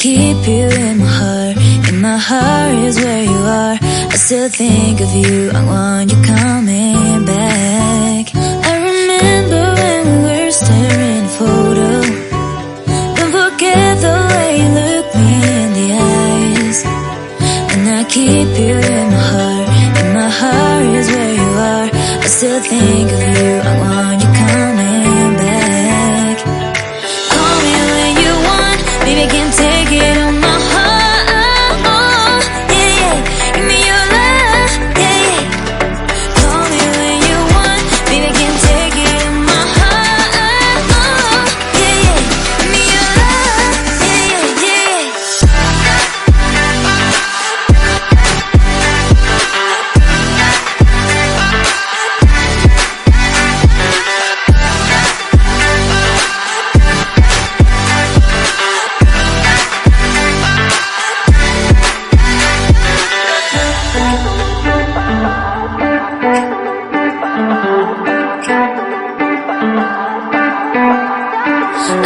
keep you in my heart. In my heart is where you are. I still think of you, I want you coming back. I remember when we were staring at a photo. Don't forget the way you look me in the eyes. And I keep you in my heart. In my heart is where you are. I still think of you, I want you coming back. Call me when you want, baby, I can't take it on my heart. Yeah, yeah, give me your love, yeah, yeah. Call me when you want, baby, I can't take it on my heart. Yeah, yeah, give me your love, yeah, yeah, yeah.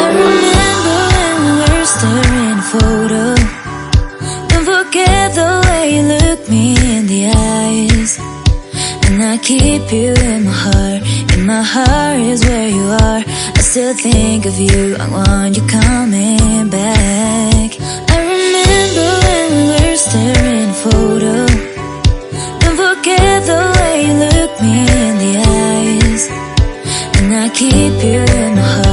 I remember when we were staring at a photo. Don't forget the way you look me in the eyes. And I keep you in my heart. In my heart is where you are. I still think of you, I want you coming back. I remember when we were staring at a photo. Don't forget the way you look me in the eyes. And I keep you in my heart.